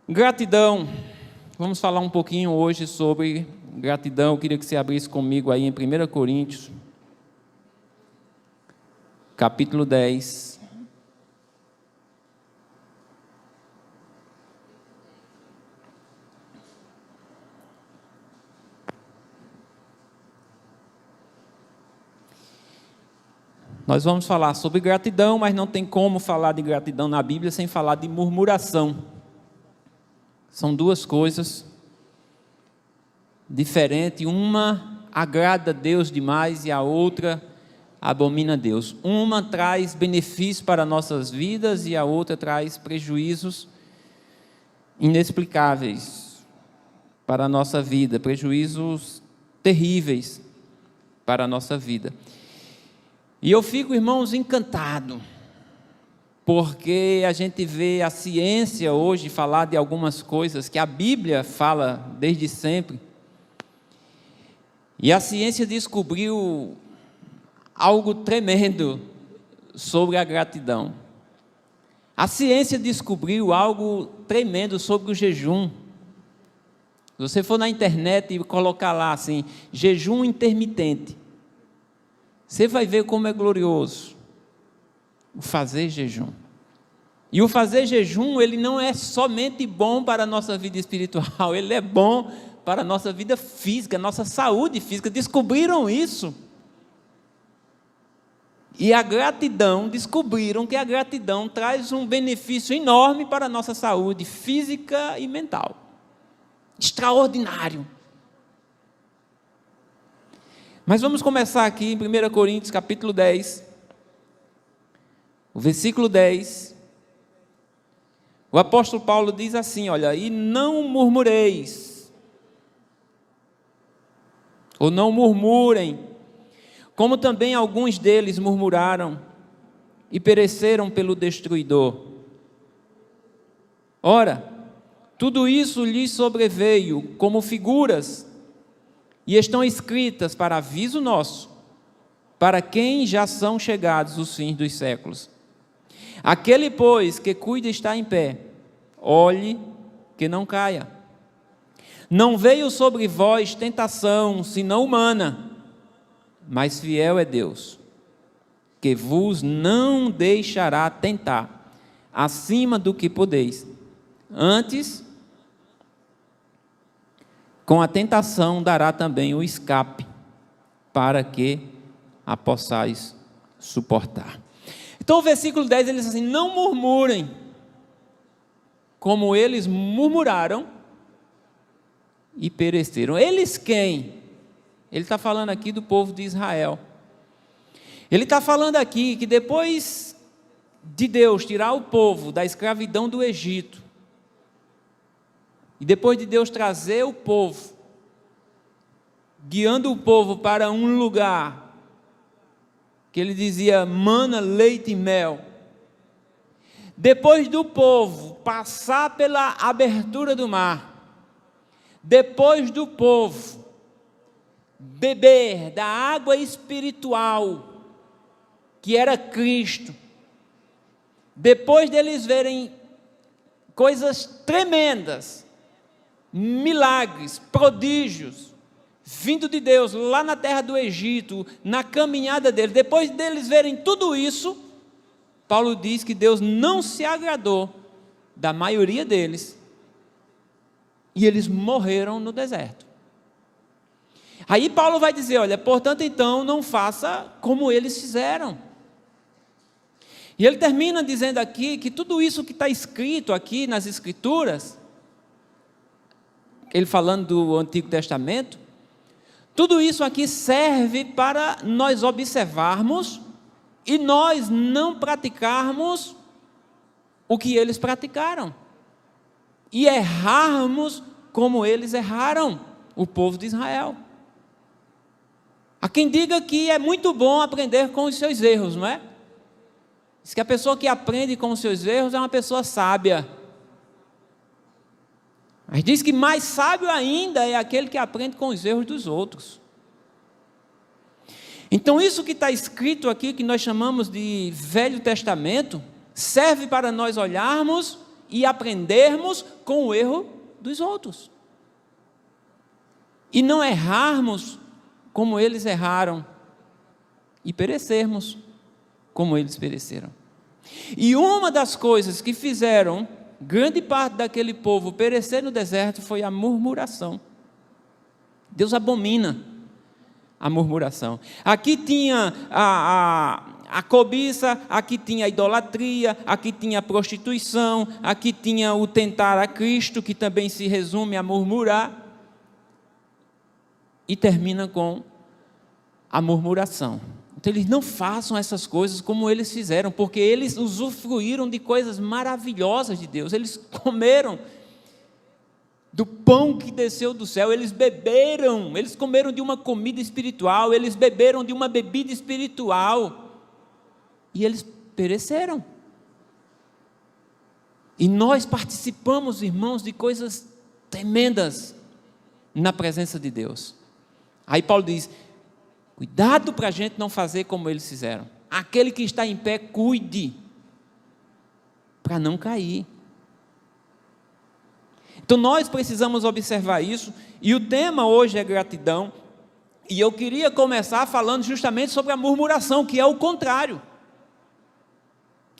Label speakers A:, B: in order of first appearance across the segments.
A: Gratidão. Vamos falar um pouquinho hoje sobre gratidão. Eu queria que você abrisse comigo aí em 1 Coríntios, capítulo 10. Nós vamos falar sobre gratidão, mas não tem como falar de gratidão na Bíblia sem falar de murmuração. São duas coisas diferentes, uma agrada a Deus demais e a outra abomina a Deus. Uma traz benefícios para nossas vidas e a outra traz prejuízos inexplicáveis para a nossa vida, prejuízos terríveis para a nossa vida. E eu fico, irmãos, encantado, porque a gente vê a ciência hoje falar de algumas coisas que a Bíblia fala desde sempre. E a ciência descobriu algo tremendo sobre a gratidão. A ciência descobriu algo tremendo sobre o jejum. Se você for na internet e colocar lá assim, jejum intermitente, você vai ver como é glorioso o fazer jejum. E o fazer jejum, ele não é somente bom para a nossa vida espiritual, ele é bom para a nossa vida física, nossa saúde física. Descobriram isso. E a gratidão, descobriram que a gratidão traz um benefício enorme para a nossa saúde física e mental. Extraordinário. Mas vamos começar aqui em 1 Coríntios, capítulo 10, o versículo 10. O apóstolo Paulo diz assim, olha, e não murmureis, ou não murmurem, como também alguns deles murmuraram e pereceram pelo destruidor. Ora, tudo isso lhes sobreveio como figuras, e estão escritas para aviso nosso, para quem já são chegados os fins dos séculos. Aquele, pois, que cuida estar em pé, olhe que não caia. Não veio sobre vós tentação, senão humana, mas fiel é Deus, que vos não deixará tentar, acima do que podeis. Antes, com a tentação dará também o escape, para que a possais suportar. Então o versículo 10, ele diz assim, não murmurem, como eles murmuraram e pereceram. Eles quem? Ele está falando aqui do povo de Israel. Ele está falando aqui que depois de Deus tirar o povo da escravidão do Egito, e depois de Deus trazer o povo, guiando o povo para um lugar que ele dizia mana, leite e mel, depois do povo passar pela abertura do mar, depois do povo beber da água espiritual, que era Cristo, depois deles verem coisas tremendas, milagres, prodígios, vindo de Deus lá na terra do Egito, na caminhada deles, depois deles verem tudo isso, Paulo diz que Deus não se agradou da maioria deles, e eles morreram no deserto. Aí Paulo vai dizer, olha, portanto então não faça como eles fizeram. E ele termina dizendo aqui que tudo isso que está escrito aqui nas Escrituras, ele falando do Antigo Testamento, tudo isso aqui serve para nós observarmos e nós não praticarmos o que eles praticaram. E errarmos como eles erraram, o povo de Israel. Há quem diga que é muito bom aprender com os seus erros, não é? Diz que a pessoa que aprende com os seus erros é uma pessoa sábia. Mas diz que mais sábio ainda é aquele que aprende com os erros dos outros. Então isso que está escrito aqui, que nós chamamos de Velho Testamento, serve para nós olharmos e aprendermos com o erro dos outros. E não errarmos como eles erraram e perecermos como eles pereceram. E uma das coisas que fizeram grande parte daquele povo perecer no deserto foi a murmuração. Deus abomina a murmuração. Aqui tinha a cobiça, aqui tinha a idolatria, aqui tinha a prostituição, aqui tinha o tentar a Cristo, que também se resume a murmurar, e termina com a murmuração. Então eles não façam essas coisas como eles fizeram, porque eles usufruíram de coisas maravilhosas de Deus, eles comeram do pão que desceu do céu, eles beberam, eles comeram de uma comida espiritual, eles beberam de uma bebida espiritual, e eles pereceram. E nós participamos, irmãos, de coisas tremendas na presença de Deus. Aí Paulo diz, cuidado para a gente não fazer como eles fizeram. Aquele que está em pé, cuide, para não cair. Então nós precisamos observar isso, e o tema hoje é gratidão, e eu queria começar falando justamente sobre a murmuração, que é o contrário.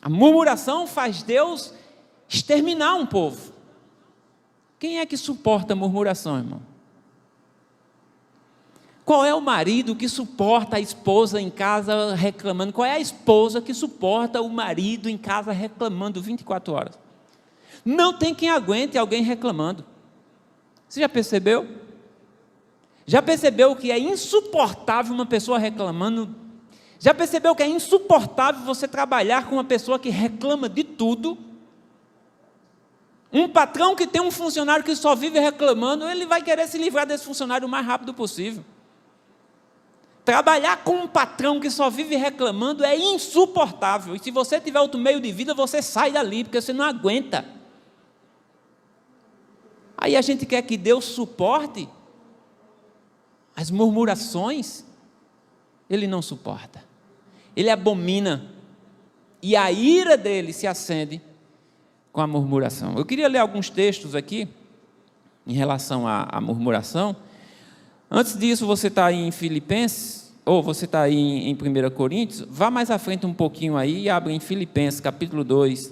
A: A murmuração faz Deus exterminar um povo. Quem é que suporta a murmuração, irmão? Qual é o marido que suporta a esposa em casa reclamando? Qual é a esposa que suporta o marido em casa reclamando 24 horas? Não tem quem aguente alguém reclamando. Você já percebeu? Já percebeu que é insuportável uma pessoa reclamando? Já percebeu que é insuportável você trabalhar com uma pessoa que reclama de tudo? Um patrão que tem um funcionário que só vive reclamando, ele vai querer se livrar desse funcionário o mais rápido possível. Trabalhar com um patrão que só vive reclamando é insuportável. E se você tiver outro meio de vida, você sai dali, porque você não aguenta. Aí a gente quer que Deus suporte as murmurações. Ele não suporta. Ele abomina. E a ira dele se acende com a murmuração. Eu queria ler alguns textos aqui, em relação à murmuração. Antes disso, você está aí em Filipenses, ou você está aí em 1 Coríntios, vá mais à frente um pouquinho aí e abre em Filipenses, capítulo 2.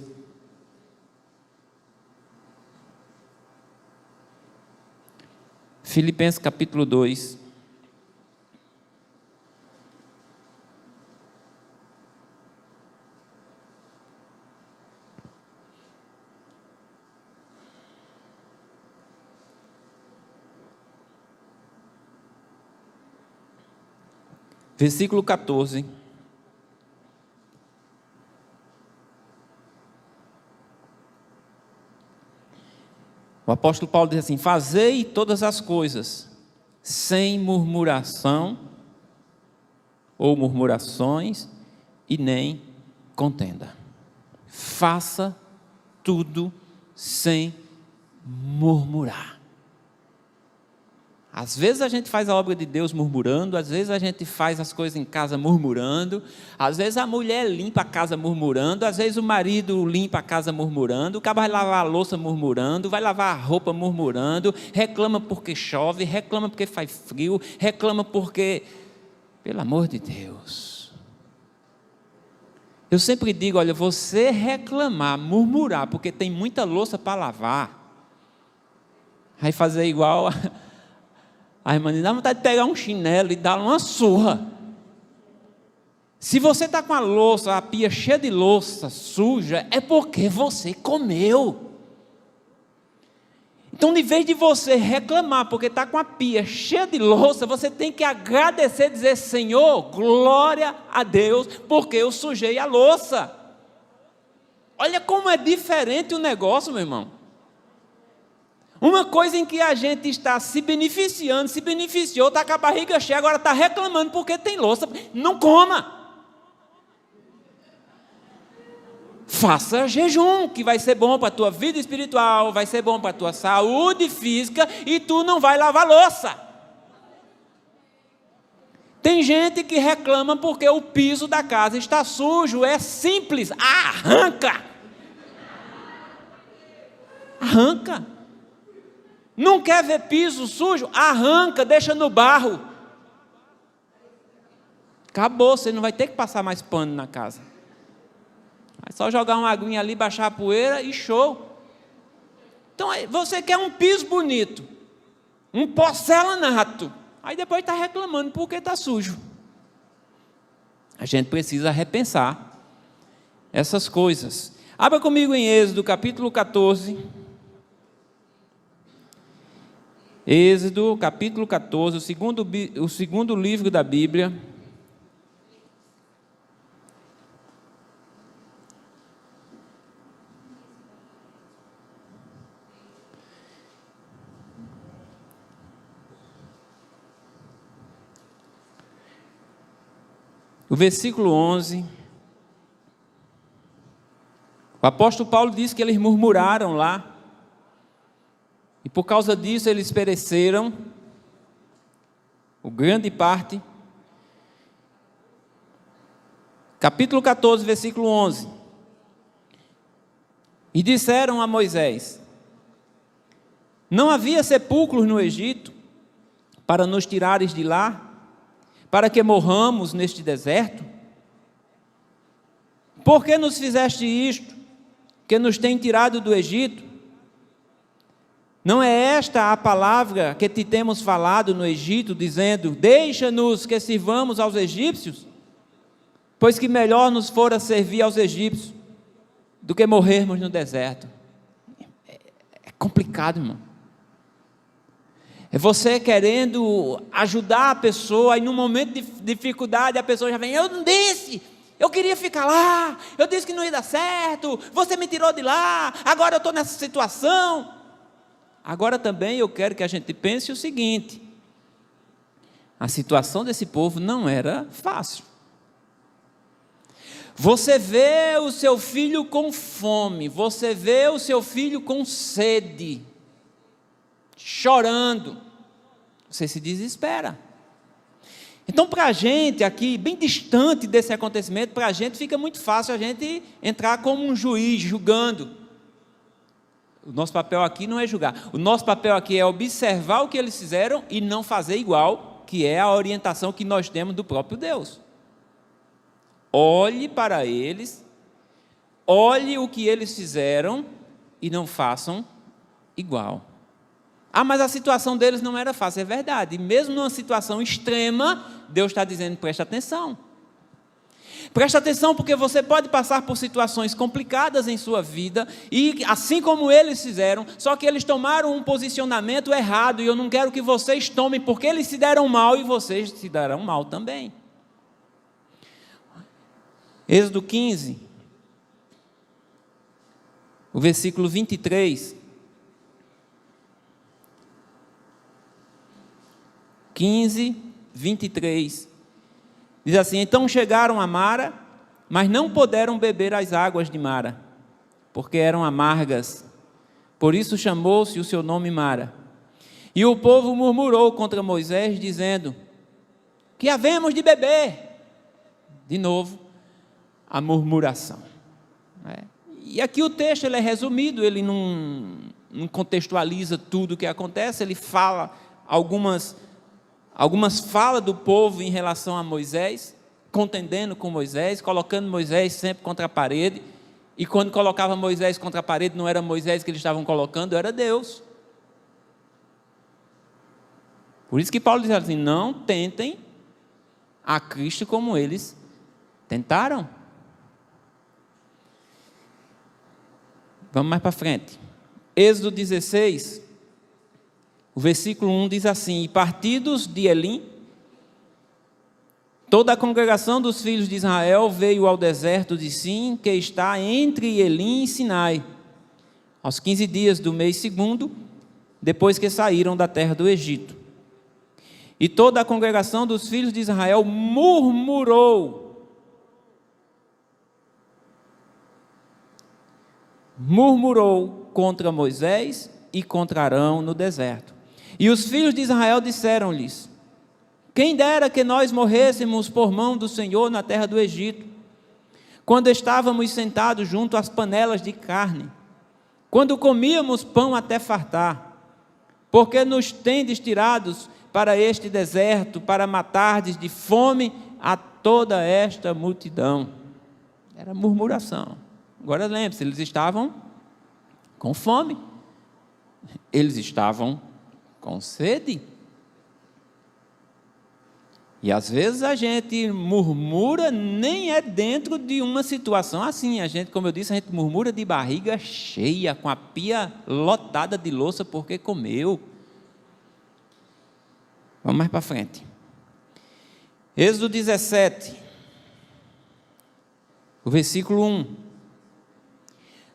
A: Filipenses, capítulo 2. Versículo 14. O apóstolo Paulo diz assim: fazei todas as coisas sem murmuração ou murmurações e nem contenda. Faça tudo sem murmurar. Às vezes a gente faz a obra de Deus murmurando, às vezes a gente faz as coisas em casa murmurando, às vezes a mulher limpa a casa murmurando, às vezes o marido limpa a casa murmurando, o cara vai lavar a louça murmurando, vai lavar a roupa murmurando, reclama porque chove, reclama porque faz frio, reclama porque... Pelo amor de Deus. Eu sempre digo, olha, você reclamar, murmurar, porque tem muita louça para lavar, vai fazer igual... A irmã diz, dá vontade de pegar um chinelo e dar uma surra. Se você está com a louça, a pia cheia de louça suja, é porque você comeu. Então, de vez de você reclamar, porque está com a pia cheia de louça, você tem que agradecer, dizer, Senhor, glória a Deus, porque eu sujei a louça. Olha como é diferente o negócio, meu irmão. Uma coisa em que a gente está se beneficiando, se beneficiou, está com a barriga cheia, agora está reclamando porque tem louça. Não coma. Faça jejum, que vai ser bom para a tua vida espiritual, vai ser bom para a tua saúde física, e tu não vai lavar louça. Tem gente que reclama porque o piso da casa está sujo, é simples, arranca. arranca. Não quer ver piso sujo? Arranca, deixa no barro. Acabou, você não vai ter que passar mais pano na casa. É só jogar uma aguinha ali, baixar a poeira e show. Então, você quer um piso bonito, um porcelanato, aí depois está reclamando porque está sujo. A gente precisa repensar essas coisas. Abra comigo em Êxodo, capítulo 14. Êxodo, capítulo 14, o segundo livro da Bíblia. O versículo 11. O apóstolo Paulo diz que eles murmuraram lá. E por causa disso eles pereceram, o grande parte. Capítulo 14, versículo 11. E disseram a Moisés: não havia sepulcros no Egito, para nos tirares de lá, para que morramos neste deserto? Por que nos fizeste isto, que nos tem tirado do Egito? Não é esta a palavra que te temos falado no Egito, dizendo: deixa-nos que sirvamos aos egípcios? Pois que melhor nos fora servir aos egípcios do que morrermos no deserto. É complicado, irmão. É você querendo ajudar a pessoa, e num momento de dificuldade a pessoa já vem: eu não disse, eu queria ficar lá, eu disse que não ia dar certo, você me tirou de lá, agora eu estou nessa situação. Agora também eu quero que a gente pense o seguinte: a situação desse povo não era fácil. Você vê o seu filho com fome, você vê o seu filho com sede, chorando, você se desespera. Então, para a gente aqui, bem distante desse acontecimento, para a gente fica muito fácil a gente entrar como um juiz, julgando. O nosso papel aqui não é julgar, o nosso papel aqui é observar o que eles fizeram e não fazer igual, que é a orientação que nós temos do próprio Deus. Olhe para eles, olhe o que eles fizeram e não façam igual. Ah, mas a situação deles não era fácil, é verdade. E mesmo numa situação extrema, Deus está dizendo: preste atenção. Preste atenção, porque você pode passar por situações complicadas em sua vida, e assim como eles fizeram, só que eles tomaram um posicionamento errado, e eu não quero que vocês tomem, porque eles se deram mal, e vocês se darão mal também. Êxodo 15, o versículo 23. 15, 23. Diz assim: então chegaram a Mara, mas não puderam beber as águas de Mara, porque eram amargas. Por isso chamou-se o seu nome Mara. E o povo murmurou contra Moisés, dizendo: que havemos de beber? De novo, a murmuração. E aqui o texto ele é resumido, ele não contextualiza tudo o que acontece, ele fala algumas falas do povo em relação a Moisés, contendendo com Moisés, colocando Moisés sempre contra a parede, e quando colocava Moisés contra a parede, não era Moisés que eles estavam colocando, era Deus. Por isso que Paulo diz assim: não tentem a Cristo como eles tentaram. Vamos mais para frente. Êxodo 16, o versículo 1 diz assim: e partidos de Elim, toda a congregação dos filhos de Israel veio ao deserto de Sim, que está entre Elim e Sinai, aos 15 dias do mês segundo, depois que saíram da terra do Egito. E toda a congregação dos filhos de Israel murmurou contra Moisés e contra Arão no deserto. E os filhos de Israel disseram-lhes: quem dera que nós morrêssemos por mão do Senhor na terra do Egito, quando estávamos sentados junto às panelas de carne, quando comíamos pão até fartar? Porque nos tendes tirados para este deserto, para matardes de fome a toda esta multidão. Era murmuração. Agora lembre-se, eles estavam com fome, eles estavam com sede. E às vezes a gente murmura, nem é dentro de uma situação assim. A gente, como eu disse, a gente murmura de barriga cheia, com a pia lotada de louça porque comeu. Vamos mais para frente. Êxodo 17, o versículo 1.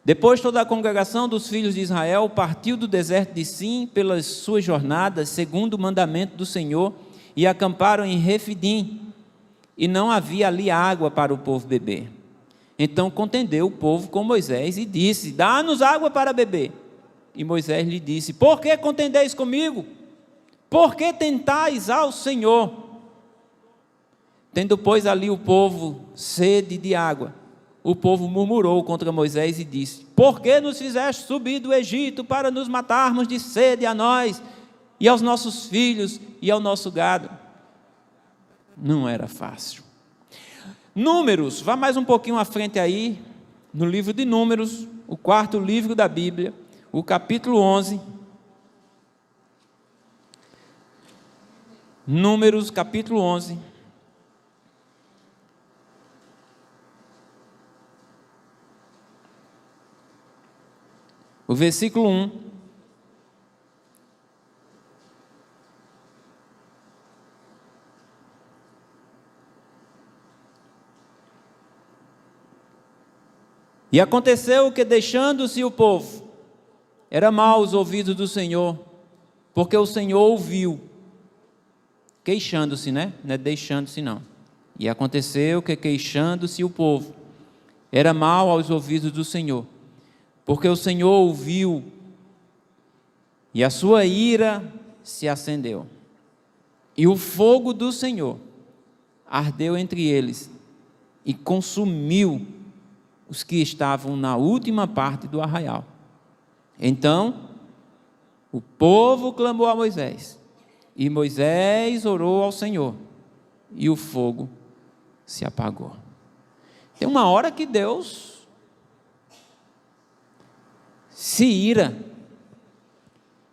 A: Depois toda a congregação dos filhos de Israel partiu do deserto de Sim pelas suas jornadas, segundo o mandamento do Senhor, e acamparam em Refidim, e não havia ali água para o povo beber. Então contendeu o povo com Moisés e disse: dá-nos água para beber. E Moisés lhe disse: por que contendeis comigo? Por que tentais ao Senhor? Tendo, pois, ali o povo sede de água, o povo murmurou contra Moisés e disse: por que nos fizeste subir do Egito para nos matarmos de sede a nós, e aos nossos filhos, e ao nosso gado? Não era fácil. Números, vá mais um pouquinho à frente aí, no livro de Números, o 4º livro da Bíblia, o capítulo 11. Números, capítulo 11. O versículo 1. E aconteceu que, deixando-se o povo, era mau os ouvidos do Senhor, porque o Senhor ouviu, queixando-se, né? Não é deixando-se, não. E aconteceu que, queixando-se o povo, era mau aos ouvidos do Senhor, porque o Senhor ouviu, e a sua ira se acendeu. E o fogo do Senhor ardeu entre eles, e consumiu os que estavam na última parte do arraial. Então, o povo clamou a Moisés, e Moisés orou ao Senhor, e o fogo se apagou. Tem uma hora que Deus se ira.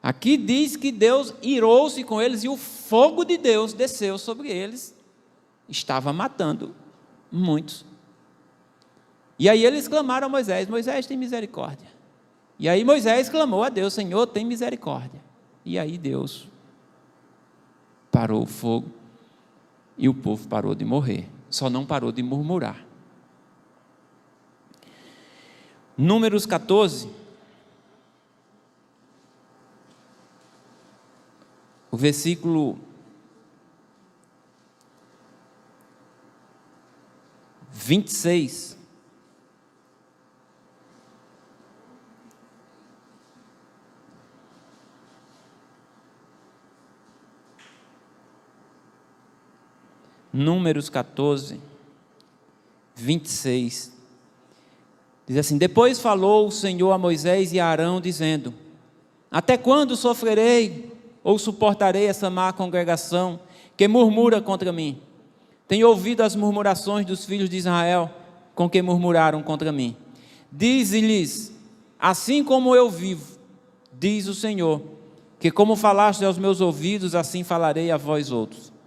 A: Aqui diz que Deus irou-se com eles, e o fogo de Deus desceu sobre eles, estava matando muitos. E aí eles clamaram a Moisés: Moisés, tem misericórdia. E aí Moisés clamou a Deus: Senhor, tem misericórdia. E aí Deus parou o fogo, e o povo parou de morrer, só não parou de murmurar. Números 14, o versículo 26. Números 14, 26, diz assim: depois falou o Senhor a Moisés e a Arão, dizendo: até quando sofrerei ou suportarei essa má congregação que murmura contra mim? Tenho ouvido as murmurações dos filhos de Israel, com que murmuraram contra mim. Dize-lhes: assim como eu vivo, diz o Senhor, que como falaste aos meus ouvidos, assim falarei a vós outros.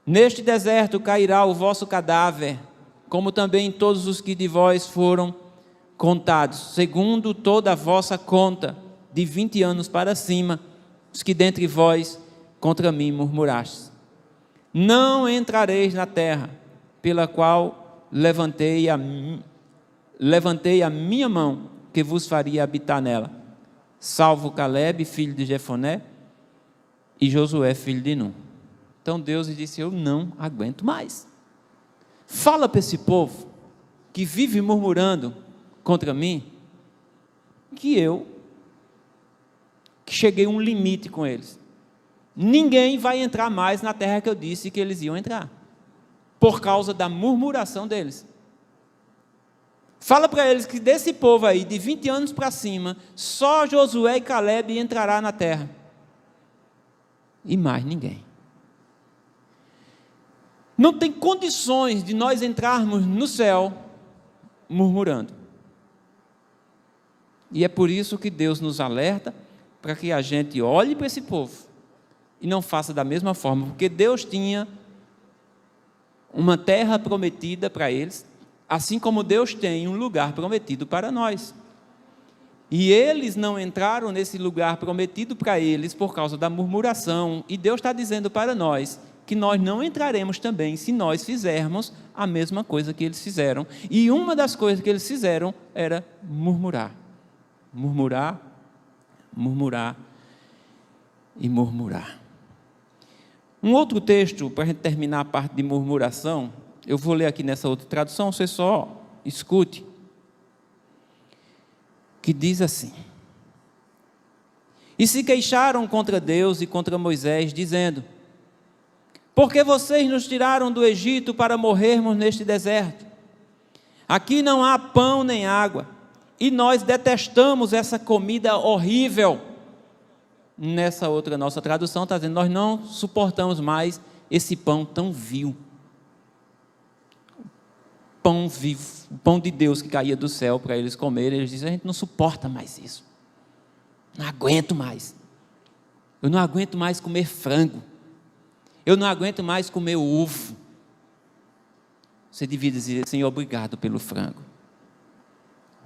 A: Neste deserto cairá o vosso cadáver, como também todos os que de vós foram contados, segundo toda a vossa conta, de 20 anos para cima, os que dentre vós contra mim murmurastes. Não entrareis na terra, pela qual levantei a minha mão, que vos faria habitar nela, salvo Caleb, filho de Jefoné, e Josué, filho de Nun. Então Deus disse: eu não aguento mais. Fala para esse povo que vive murmurando contra mim, que cheguei a um limite com eles. Ninguém vai entrar mais na terra que eu disse que eles iam entrar, por causa da murmuração deles. Fala para eles que desse povo aí, de 20 anos para cima, só Josué e Caleb entrará na terra. E mais ninguém. Não tem condições de nós entrarmos no céu murmurando. E é por isso que Deus nos alerta, para que a gente olhe para esse povo e não faça da mesma forma, porque Deus tinha uma terra prometida para eles, assim como Deus tem um lugar prometido para nós. E eles não entraram nesse lugar prometido para eles por causa da murmuração, e Deus está dizendo para nós que nós não entraremos também se nós fizermos a mesma coisa que eles fizeram. E uma das coisas que eles fizeram era murmurar. Murmurar, murmurar e murmurar. Um outro texto, para a gente terminar a parte de murmuração, eu vou ler aqui nessa outra tradução, você só escute, que diz assim: e se queixaram contra Deus e contra Moisés, dizendo: por que vocês nos tiraram do Egito para morrermos neste deserto? Aqui não há pão nem água, e nós detestamos essa comida horrível. Nessa outra nossa tradução está dizendo: nós não suportamos mais esse pão tão vil. Pão vivo, o pão de Deus que caía do céu para eles comerem. Eles dizem: a gente não suporta mais isso. Não aguento mais. Eu não aguento mais comer frango. Eu não aguento mais comer ovo. Você devia dizer: Senhor, obrigado pelo frango.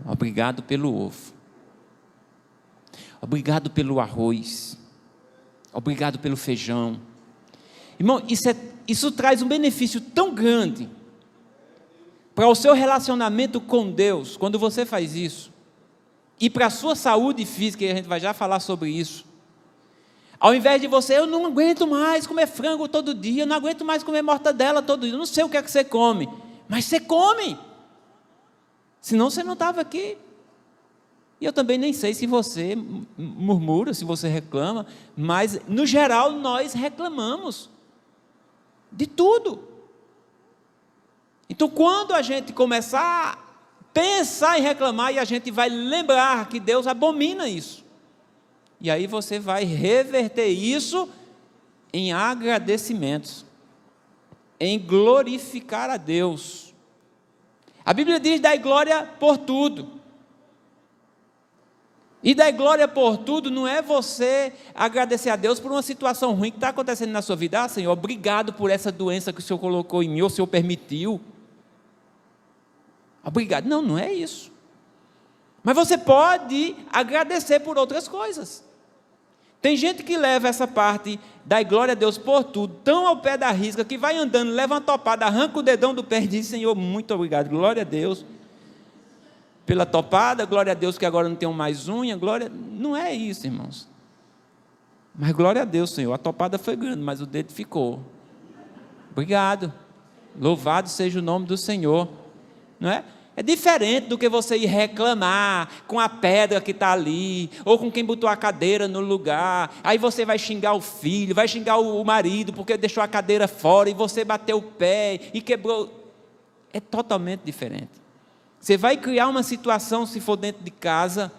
A: Obrigado pelo ovo. Obrigado pelo arroz. Obrigado pelo feijão. Irmão, isso traz um benefício tão grande para o seu relacionamento com Deus, quando você faz isso, e para a sua saúde física, e a gente vai já falar sobre isso. Ao invés de você: eu não aguento mais comer frango todo dia, eu não aguento mais comer mortadela todo dia, eu não sei o que é que você come, mas você come, senão você não estava aqui. E eu também nem sei se você murmura, se você reclama, mas no geral nós reclamamos de tudo. Então, quando a gente começar a pensar em reclamar, e a gente vai lembrar que Deus abomina isso, e aí você vai reverter isso em agradecimentos, em glorificar a Deus. A Bíblia diz: dai glória por tudo. E dar glória por tudo não é você agradecer a Deus por uma situação ruim que está acontecendo na sua vida. Ah, Senhor, obrigado por essa doença que o Senhor colocou em mim, ou o Senhor permitiu. Obrigado. Não, não é isso. Mas você pode agradecer por outras coisas. Tem gente que leva essa parte, dá glória a Deus por tudo, tão ao pé da risca, que vai andando, leva uma topada, arranca o dedão do pé e diz: Senhor, muito obrigado, glória a Deus pela topada, glória a Deus que agora não tenho mais unha, glória... Não é isso, irmãos. Mas glória a Deus, Senhor, a topada foi grande, mas o dedo ficou. Obrigado. Louvado seja o nome do Senhor. Não é? É diferente do que você ir reclamar com a pedra que está ali, ou com quem botou a cadeira no lugar. Aí você vai xingar o filho, vai xingar o marido, porque deixou a cadeira fora, e você bateu o pé, e quebrou. É totalmente diferente. Você vai criar uma situação, se for dentro de casa,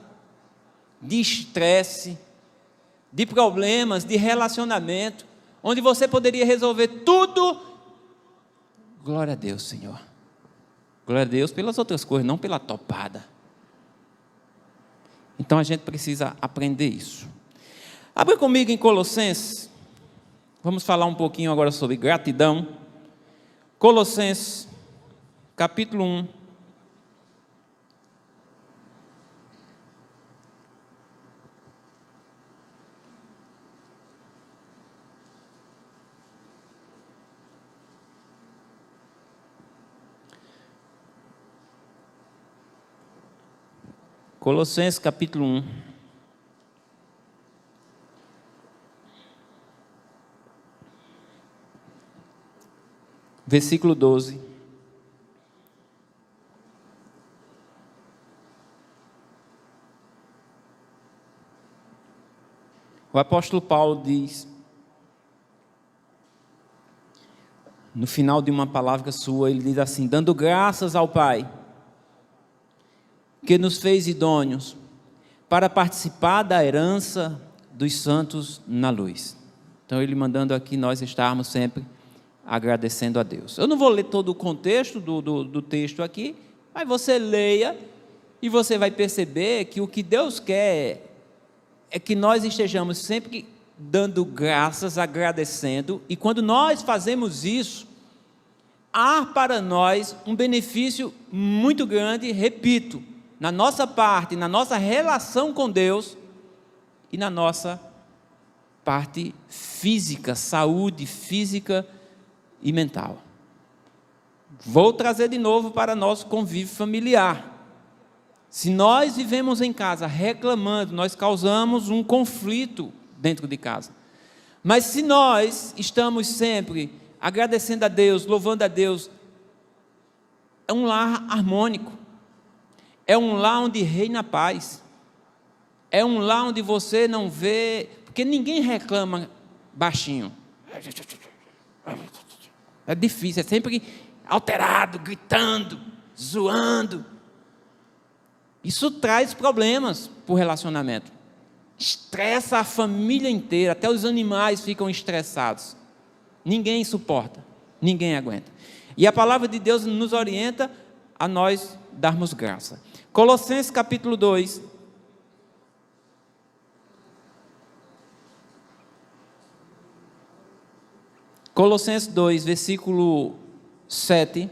A: de estresse, de problemas, de relacionamento, onde você poderia resolver tudo. Glória a Deus, Senhor. Glória a Deus pelas outras coisas, não pela topada. Então a gente precisa aprender isso. Abra comigo em Colossenses. Vamos falar um pouquinho agora sobre gratidão. Colossenses, capítulo 1. Colossenses capítulo 1. Versículo 12. O apóstolo Paulo diz, no final de uma palavra sua, ele diz assim: dando graças ao Pai, que nos fez idôneos para participar da herança dos santos na luz. Então, ele mandando aqui nós estarmos sempre agradecendo a Deus. Eu não vou ler todo o contexto do texto aqui, mas você leia e você vai perceber que o que Deus quer é que nós estejamos sempre dando graças, agradecendo, e quando nós fazemos isso, há para nós um benefício muito grande, repito, na nossa parte, na nossa relação com Deus e na nossa parte física, saúde física e mental. Vou trazer de novo para nosso convívio familiar. Se nós vivemos em casa reclamando, nós causamos um conflito dentro de casa. Mas se nós estamos sempre agradecendo a Deus, louvando a Deus, é um lar harmônico, é um lar onde reina a paz, é um lar onde você não vê, porque ninguém reclama baixinho, é difícil, é sempre alterado, gritando, zoando. Isso traz problemas para o relacionamento, estressa a família inteira, até os animais ficam estressados, ninguém suporta, ninguém aguenta. E a palavra de Deus nos orienta a nós darmos graça. Colossenses capítulo 2, Colossenses 2, versículo 7,